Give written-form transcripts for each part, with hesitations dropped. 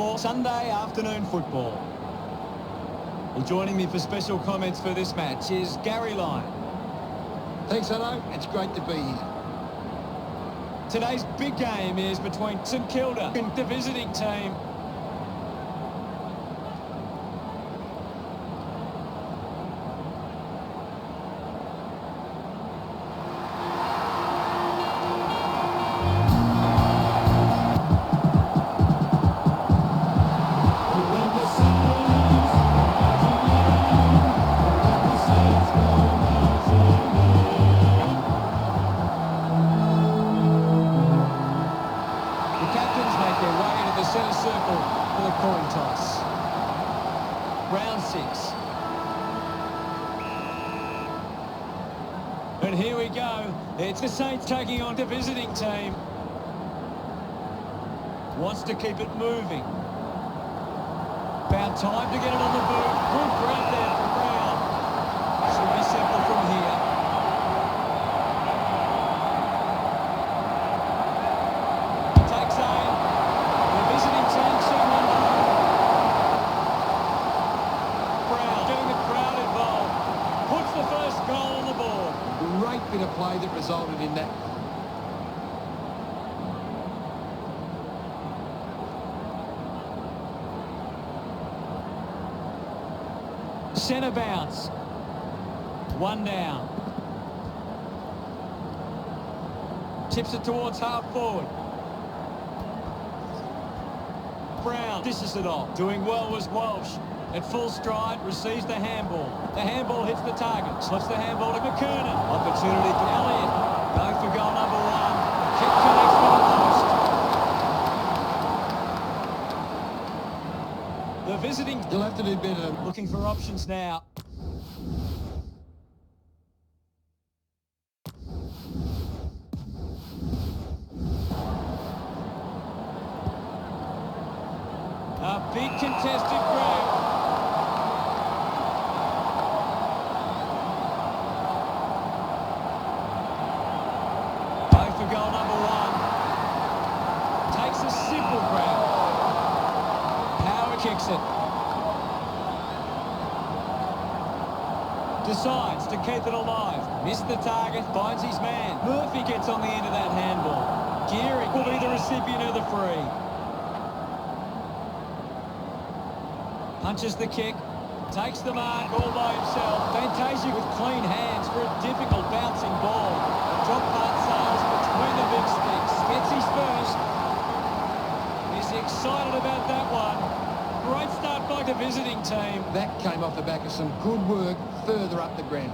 for Sunday afternoon football. Well, joining me for special comments for this match is Gary Lyon. Thanks, hello. It's great to be here. Today's big game is between St Kilda and the visiting team. Centre circle for the coin toss. Round 6. And here we go. It's the Saints taking on the visiting team. Wants to keep it moving. About time to get it on the boot. Good grab there for Brown. Should be simple from here. Great bit of play that resulted in that. Centre bounce. One down. Tips it towards half forward. Brown dishes it off. Doing well was Walsh. At full stride, receives the handball. The handball hits the target. Slips the handball to McKernan. Opportunity for Elliott. Going for goal number 1. Kick connects for the post. The visiting... You'll have to do better. Looking for options now. A big contested grab. For goal number 1. Takes a simple grab. Power kicks it. Decides to keep it alive. Missed the target, finds his man. Murphy gets on the end of that handball. Geary will be the recipient of the free. Punches the kick. Takes the mark all by himself. Fantasia with clean hands for a difficult bouncing ball. Drop part sails between the big sticks. Gets his first. He's excited about that one. Great start by the visiting team. That came off the back of some good work further up the ground.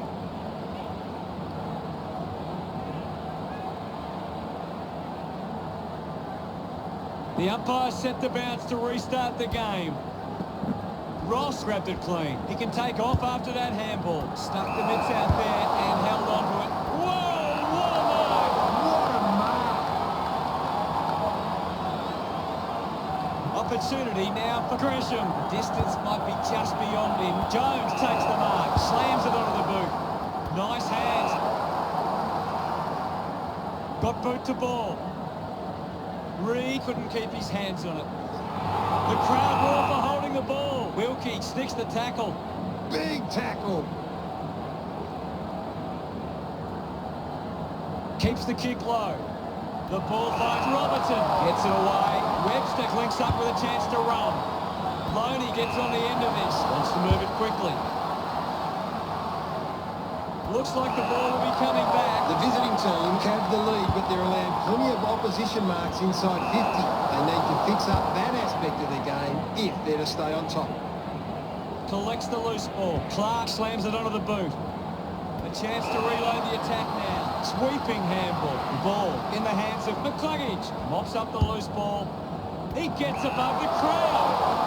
The umpire set the bounce to restart the game. Ross grabbed it clean. He can take off after that handball. Stuck the mitts out there and held on to it. Whoa, what a mark! What a mark! Opportunity now for Gresham. Distance might be just beyond him. Jones takes the mark. Slams it onto the boot. Nice hands. Got boot to ball. Reed couldn't keep his hands on it. The crowd roar for holding the ball. Wilkie sticks the tackle. Big tackle. Keeps the kick low. The ball finds Robertson. Gets it away. Webster links up with a chance to run. Loney gets on the end of this. Wants to move it quickly. Looks like the ball will be coming back. The visiting team have the lead, but they're allowed plenty of opposition marks inside 50. They need to fix up that aspect of their game if they're to stay on top. Collects the loose ball. Clark slams it onto the boot. A chance to reload the attack now. Sweeping handball. The ball in the hands of McCluggage. Mops up the loose ball. He gets above the crowd.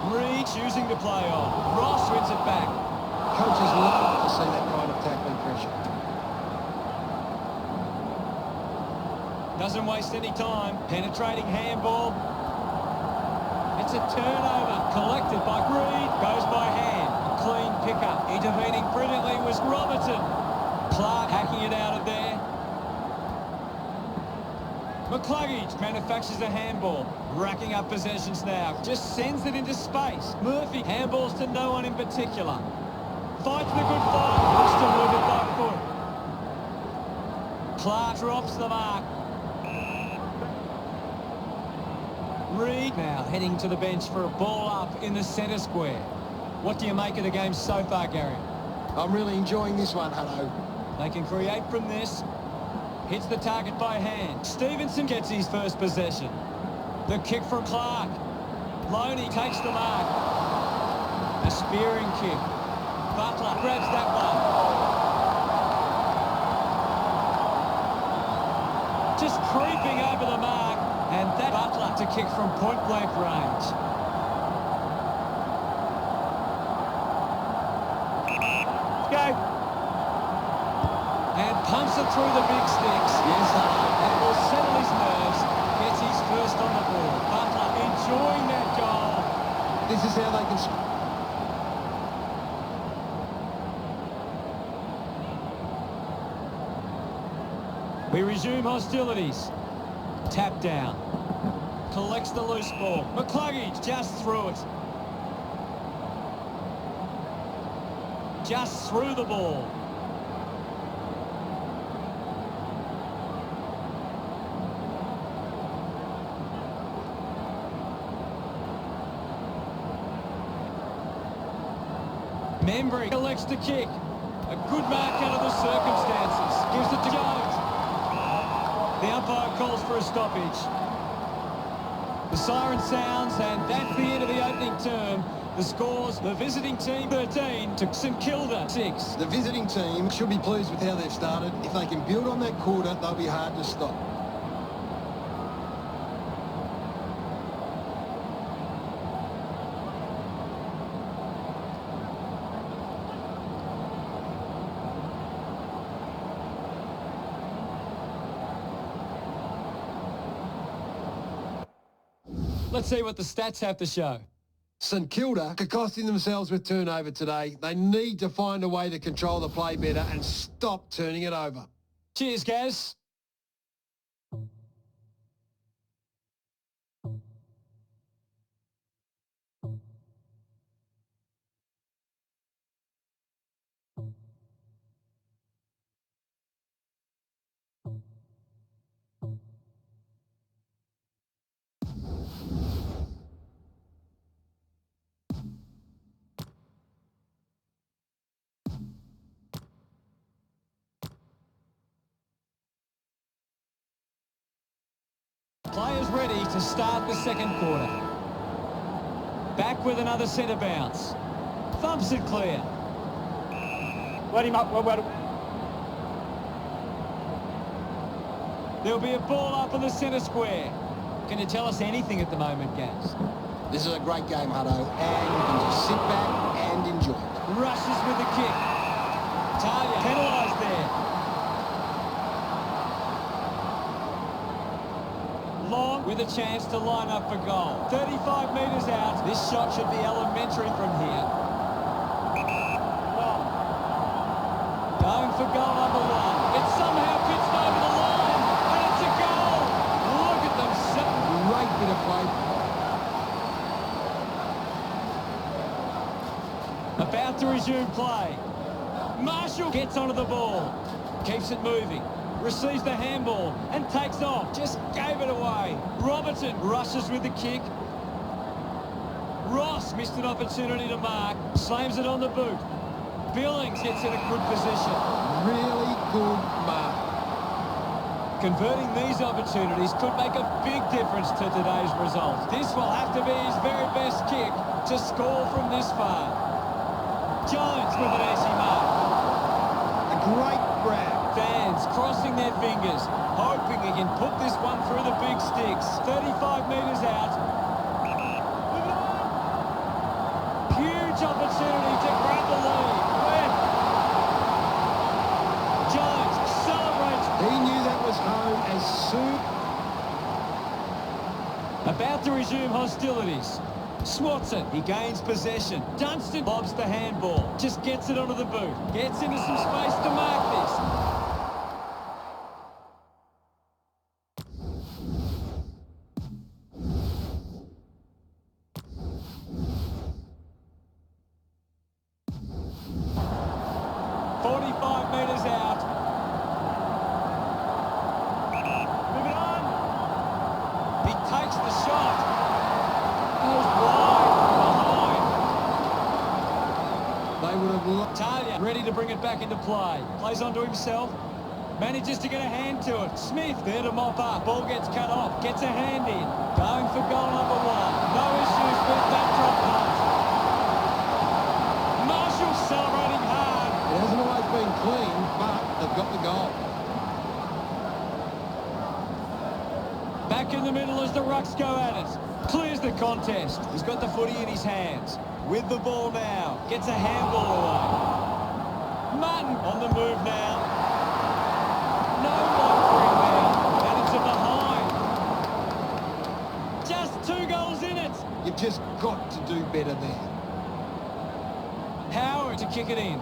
Reed choosing to play on. Ross wins it back. Coaches love to see that kind of tackling pressure. Doesn't waste any time. Penetrating handball. It's a turnover. Collected by Reed. Goes by hand. A clean pickup. Intervening brilliantly was Robertson. Clark hacking it out of there. McCluggage manufactures a handball. Racking up possessions now. Just sends it into space. Murphy handballs to no one in particular. Fights the good fight. Looks to move it by foot. Clark drops the mark. Reed now heading to the bench for a ball up in the centre square. What do you make of the game so far, Gary? I'm really enjoying this one, Hutto. They can create from this. Hits the target by hand. Stevenson gets his first possession. The kick from Clark. Loney takes the mark. A spearing kick. Butler grabs that one. Just creeping over the mark. And that Butler to kick from point-blank range. Go. And pumps it through the big sticks. Yes, that will settle his nerves. Gets his first on the ball. Butler enjoying that goal. This is how they can... We resume hostilities. Tap down. Collects the loose ball. McCluggage just through it. Just through the ball. Membry collects the kick. A good mark under the circumstances. Gives it to Jones. The umpire calls for a stoppage. The siren sounds, and that's the end of the opening term. The scores, the visiting team 13 to St Kilda 6. The visiting team should be pleased with how they've started. If they can build on that quarter, they'll be hard to stop. Let's see what the stats have to show. St Kilda are costing themselves with turnover today. They need to find a way to control the play better and stop turning it over. Cheers, Gaz. Players ready to start the second quarter. Back with another centre bounce. Thumps it clear. Let him up. There'll be a ball up in the centre square. Can you tell us anything at the moment, Gaz? This is a great game, Hutto, and you can just sit back and enjoy it. Rushes with the kick. Talia penalised there. Long with a chance to line up for goal. 35 metres out. This shot should be elementary from here. Going for goal number one. It somehow fits over the line. And it's a goal. Look at them. Great bit of play. About to resume play. Marshall gets onto the ball. Keeps it moving. Receives the handball and takes off. Just gave it away. Robertson rushes with the kick. Ross missed an opportunity to mark. Slams it on the boot. Billings gets in a good position. Really good mark. Converting these opportunities could make a big difference to today's result. This will have to be his very best kick to score from this far. Jones with an easy mark. A great grab. Fans crossing their fingers, hoping he can put this one through the big sticks. 35 metres out. Huge opportunity to grab the lead. Jones celebrates. He knew that was home as soon... About to resume hostilities. Swats it. He gains possession. Dunstan lobs the handball. Just gets it onto the boot. Gets into some space to mark this. He takes the shot. Goes wide behind. They would have loved... Talia ready to bring it back into play. Plays onto himself. Manages to get a hand to it. Smith there to mop up. Ball gets cut off. Gets a hand in. Going for goal number one. No issues with that drop punt. Marshall celebrating hard. It hasn't always been clean, but they've got the goal. Back in the middle as the Rucks go at it. Clears the contest. He's got the footy in his hands. With the ball now. Gets a handball away. Martin on the move now. No one for him now. And it's a behind. Just 2 goals in it. You've just got to do better there. Howard to kick it in.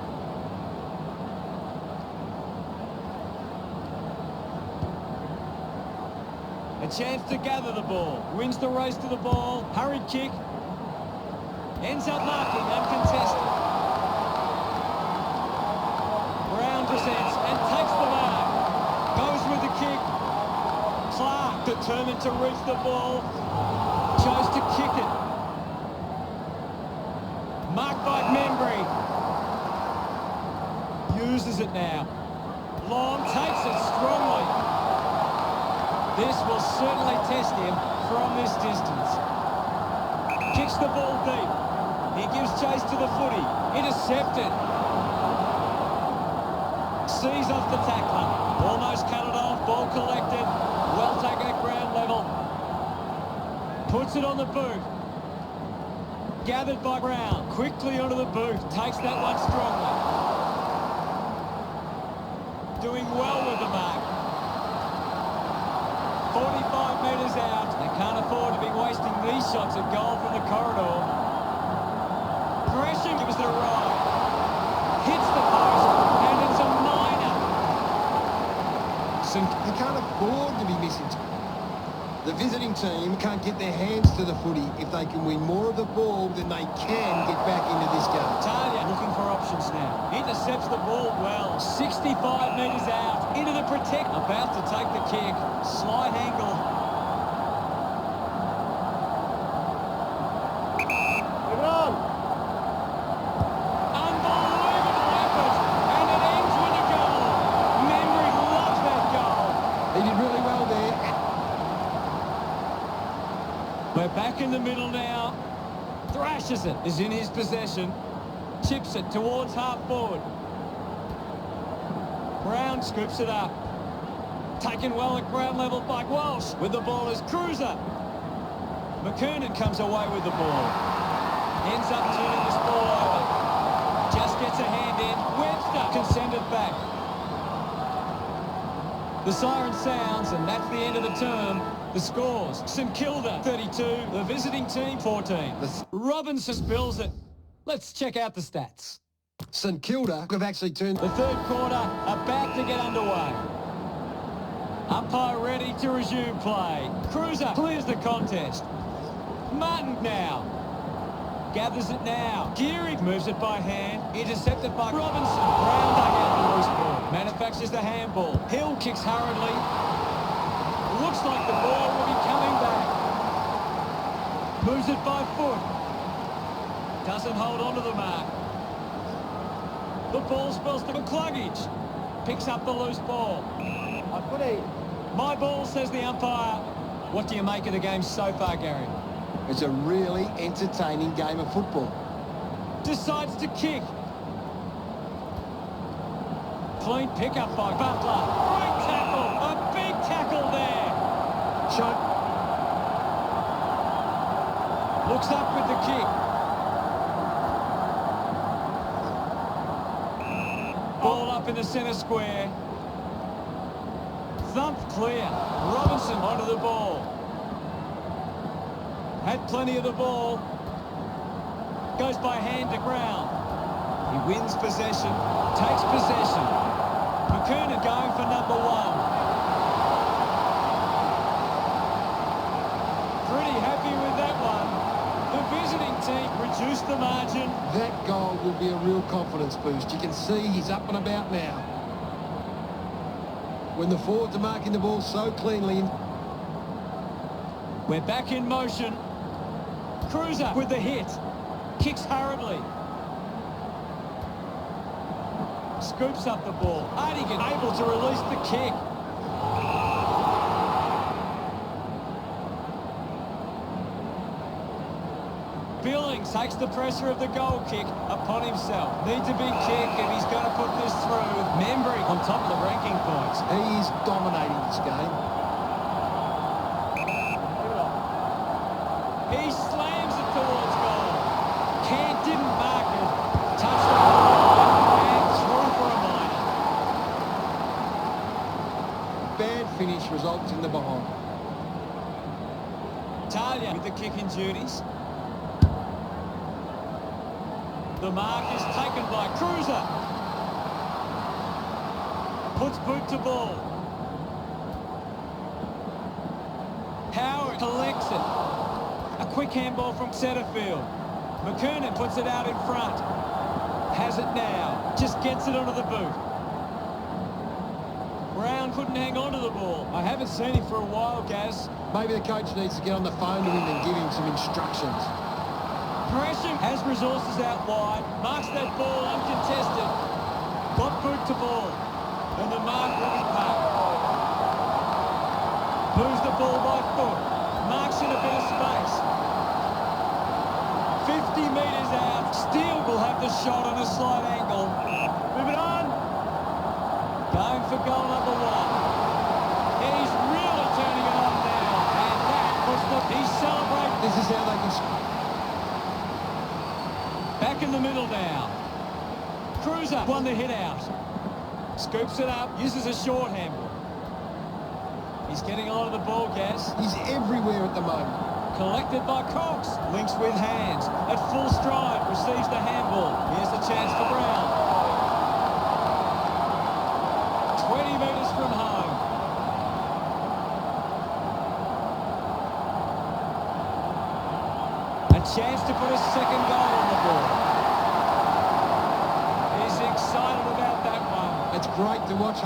A chance to gather the ball. Wins the race to the ball. Hurried kick. Ends up marking uncontested. Brown presents and takes the mark. Goes with the kick. Clark determined to reach the ball. Chose to kick it. Marked by Membry. Uses it now. Long takes it strongly. This will certainly test him from this distance. Kicks the ball deep. He gives chase to the footy. Intercepted. Sees off the tackler. Almost cut it off. Ball collected. Well taken at ground level. Puts it on the boot. Gathered by Brown. Quickly onto the boot. Takes that one strongly. Doing well with the mark. 45 metres out. They can't afford to be wasting these shots at goal from the corridor. Pressure gives it a ride. Hits the post, and it's a minor. They can't afford to be missing. The visiting team can't get their hands to the footy. If they can win more of the ball, then they can get back into this game. Talia looking for options now. Intercepts the ball well. 65 metres out. Into the protect. About to take the kick. Slight angle. We're back in the middle now. Thrashes it. Is in his possession. Chips it towards half forward. Brown scoops it up. Taken well at ground level by Walsh. With the ball is Cruiser. McKernan comes away with the ball. Ends up turning this ball over. Just gets a hand in. Webster can send it back. The siren sounds, and that's the end of the term. The scores: St Kilda 32, the visiting team 14. Robinson spills it. Let's check out the stats. St Kilda have actually turned... The third quarter about to get underway. Umpire ready to resume play. Cruiser clears the contest. Martin now. Gathers it now. Geary moves it by hand. Intercepted by Robinson. Brown dug out the loose ball. Manufactures the handball. Hill kicks hurriedly. Looks like the ball will be coming back. Moves it by foot. Doesn't hold on to the mark. The ball spills to McCluggage. Picks up the loose ball. My ball, says the umpire. What do you make of the game so far, Gary? It's a really entertaining game of football. Decides to kick. Clean pickup by Butler. Great tackle. A big tackle there. Shot. Looks up with the kick. Ball up in the centre square. Thumped clear. Robinson onto the ball. Had plenty of the ball. Goes by hand to ground. He wins possession. Takes possession. McKernan going for number one. Pretty happy with that one. The visiting team reduced the margin. That goal will be a real confidence boost. You can see he's up and about now. When the forwards are marking the ball so cleanly. We're back in motion. Cruiser with the hit. Kicks hurriedly. Scoops up the ball. Hardigan able to release the kick. Billings takes the pressure of the goal kick upon himself. Needs a big kick and he's going to put this through. Membry on top of the ranking points. He is dominating this game. He slams it towards goal. Kent didn't mark it. Touched the ball and through for a minor. Bad finish results in the behind. Talia with the kicking duties. The mark is taken by Cruiser. Puts boot to ball. Howard collects it. A quick handball from Setterfield. McKernan puts it out in front. Has it now. Just gets it onto the boot. Brown couldn't hang on to the ball. I haven't seen him for a while, Gaz. Maybe the coach needs to get on the phone to him and give him some instructions. Gresham has resources out wide. Marks that ball uncontested. Got boot to ball. And the mark will be paid. Moves the ball by foot. Marks in a bit of space. 50 metres out. Steele will have the shot on a slight angle. Move it on. Going for goal number one. He's really turning it on now. And that puts the... He's celebrating. This is how they can... Back in the middle now. Cruiser won the hit out. Scoops it up, uses a short handle. He's getting a lot of the ball, Gaz. He's everywhere at the moment. Collected by Cox. Links with hands. At full stride, receives the handball. Here's the chance for Brown. 20 metres from home. A chance to put a second goal on the board. He's excited about that one. It's great to watch.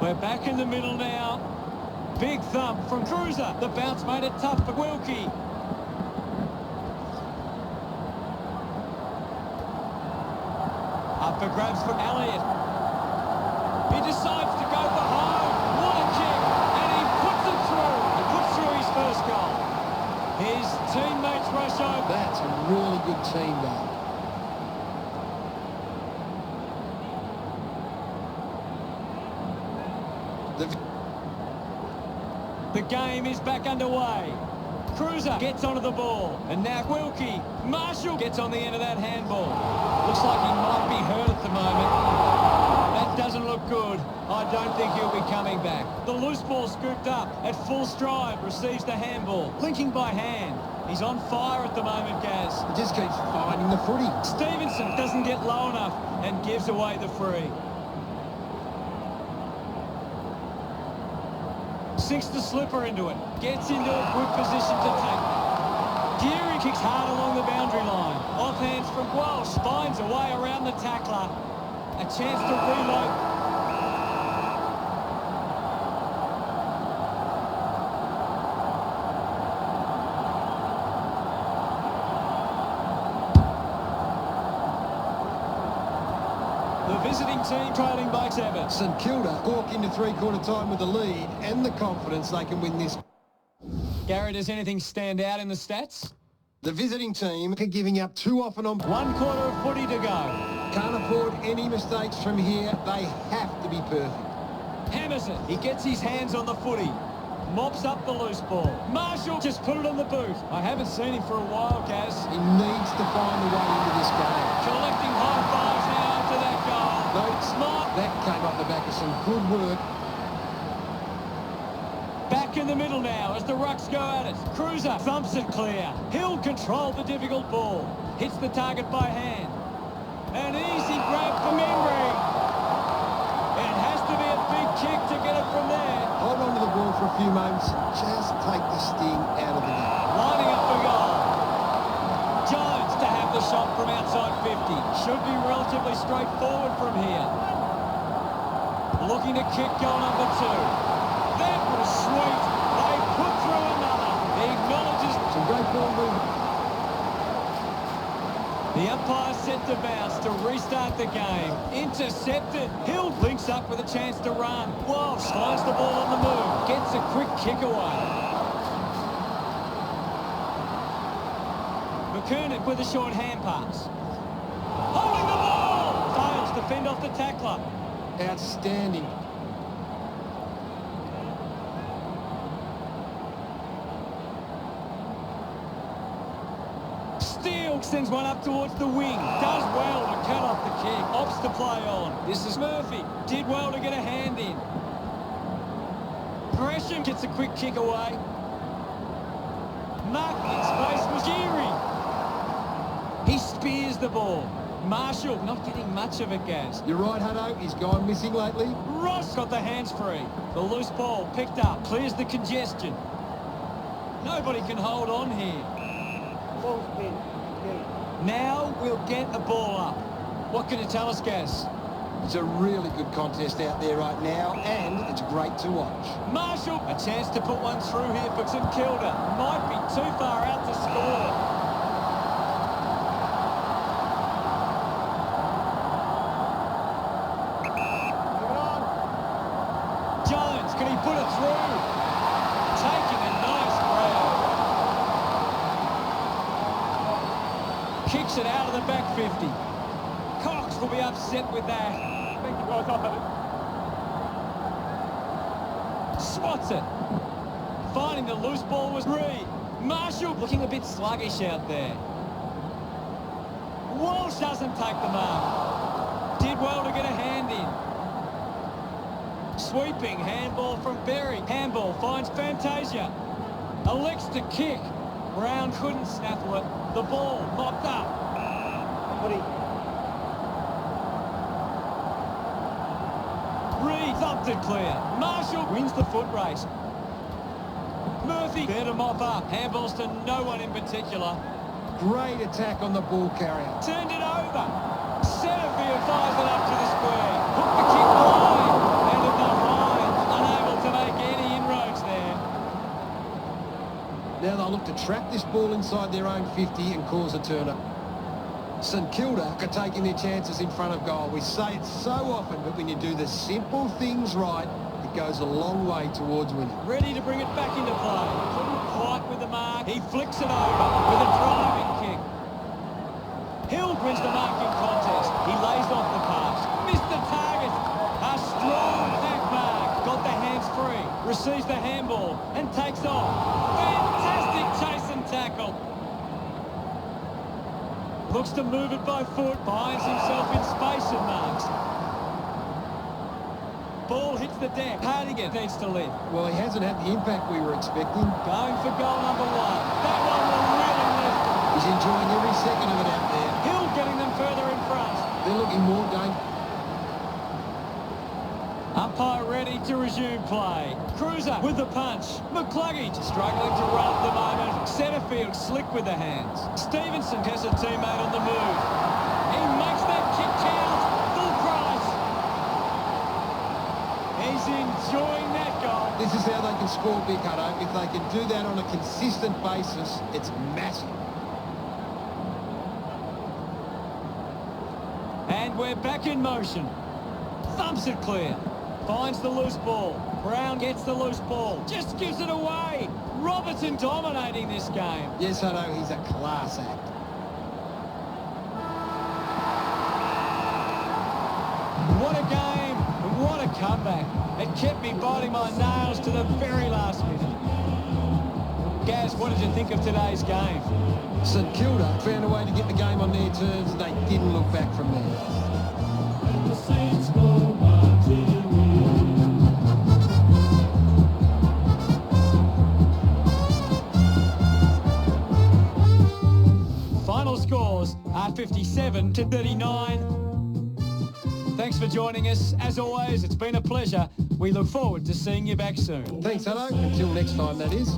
We're back in the middle now. Big thump from Cruiser. The bounce made it tough for Wilkie. Up for grabs from Elliott. He decides to go for home. What a kick. And he puts it through. He puts through his first goal. His teammates rush over. That's a really good team, though. The game is back underway. Cruiser gets onto the ball. And now Wilkie. Marshall gets on the end of that handball. Looks like he might be hurt at the moment. That doesn't look good. I don't think he'll be coming back. The loose ball scooped up at full stride. Receives the handball. Linking by hand. He's on fire at the moment, Gaz. He just keeps finding the footy. Stevenson doesn't get low enough and gives away the free. Sinks the slipper into it. Gets into a good position to take. Geary kicks hard along the boundary line. Off hands from Walsh. Finds a way around the tackler. A chance to reload. The visiting team trailing by 7. St Kilda walk into three-quarter time with the lead and the confidence they can win this. Gary, does anything stand out in the stats? The visiting team are giving up too often on... 1 quarter of footy to go. Can't afford any mistakes from here. They have to be perfect. Hammers it. He gets his hands on the footy. Mops up the loose ball. Marshall just put it on the boot. I haven't seen him for a while, Gaz. He needs to find a way into this game. Collecting high fives now after that goal. No, Smart. That came off the back of some good work. Back in the middle now as the Rucks go at it. Cruiser thumps it clear. He'll control the difficult ball. Hits the target by hand. An easy grab for Membry. It has to be a big kick to get it from there. Hold on to the ball for a few moments. Just take the sting out of the game. Lining up for goal. Jones to have the shot from outside 50. Should be relatively straightforward from here. Looking to kick goal number 2. That was sweet. They put The umpire set to bounce to restart the game. Intercepted. Hill links up with a chance to run. Walsh finds the ball on the move. Gets a quick kick away. McKernan with a short hand pass. Holding the ball! Fails to fend off the tackler. Outstanding. Steele sends one up towards the wing. Does well to cut off the kick. Opts to play on. This is Murphy. Did well to get a hand in. Gresham gets a quick kick away. Marking in space was Geary. He spears the ball. Marshall not getting much of it, Gaz. You're right, Hutto. He's gone missing lately. Ross got the hands free. The loose ball picked up. Clears the congestion. Nobody can hold on here. Ball spin. Now we'll get the ball up. What can you tell us, Gaz? It's a really good contest out there right now, and it's great to watch. Marshall, a chance to put one through here for St Kilda. Might be too far out to score. Jones, can he put it through? Taking a nice grab. Kicks it out of the back 50. Cox will be upset with that. Thank you, guys. Swats it. Finding the loose ball was Reed. Marshall looking a bit sluggish out there. Walsh doesn't take the mark. Did well to get a hand in. Sweeping handball from Berry. Handball finds Fantasia. Elects to kick. Brown couldn't snaffle it. The ball mopped up. Reed thumped it clear. Marshall wins the foot race. Murphy there to mop up. Handballs to no one in particular. Great attack on the ball carrier. Turned it over. Setterfield fires it up to the square. Hooked the kick wide. And it behind. Unable to make any inroads there. Now they'll look to trap this ball inside their own 50 and cause a turner. St Kilda are taking their chances in front of goal. We say it so often, but when you do the simple things right, it goes a long way towards winning. Ready to bring it back into play. Couldn't quite with the mark. He flicks it over with a driving kick. Hill wins the marking contest. He lays off the pass. Missed the target. A strong back mark. Got the hands free. Receives the handball and takes off. Fantastic chase and tackle. Looks to move it by foot. Finds himself in space and marks. Ball hits the deck. Hardigan needs to lift. Well, he hasn't had the impact we were expecting. Going for goal number one. That one will really lift. He's enjoying every second of it out there. Hill getting them further in front. They're looking more dangerous. Umpire ready to resume play. Cruiser with the punch. McCluggage struggling to run at the moment. Setterfield slick with the hands. Stevenson has a teammate on the move. He makes that kick count. Full price. He's enjoying that goal. This is how they can score big, Hutto. If they can do that on a consistent basis, it's massive. And we're back in motion. Thumps it clear. Finds the loose ball. Brown gets the loose ball. Just gives it away. Robertson dominating this game. Yes, Hutto, he's a class act. What a game. And what a comeback. It kept me biting my nails to the very last minute. Gaz, what did you think of today's game? St Kilda found a way to get the game on their terms and they didn't look back from there. Final scores are 57 to 39. Thanks for joining us. As always, it's been a pleasure. We look forward to seeing you back soon. Thanks, Hutto. Until next time, that is.